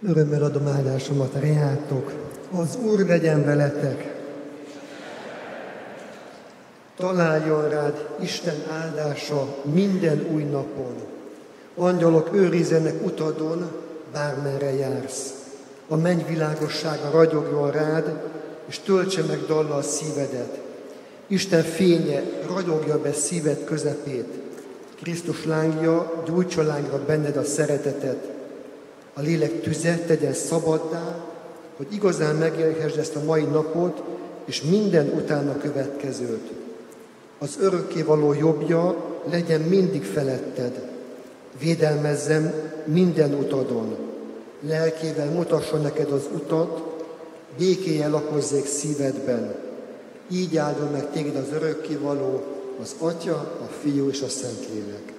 Örömmel adom áldásomat reátok, az Úr legyen veletek. Találjon rád Isten áldása minden új napon. Angyalok őrizzenek utadon, bármerre jársz. A menny világossága ragyogjon rád, és töltse meg dallal szívedet. Isten fénye ragyogja be szíved közepét. Krisztus lángja gyújtsa lángra benned a szeretetet. A lélek tüze tegyen szabaddá, hogy igazán megélhessd ezt a mai napot, és minden utána következőt. Az örökkévaló jobbja legyen mindig feletted. Védelmezzem minden utadon. Lelkével mutasson neked az utat, békéje lakozzék szívedben. Így áldjon meg téged az örökkévaló, az Atya, a Fiú és a Szentlélek.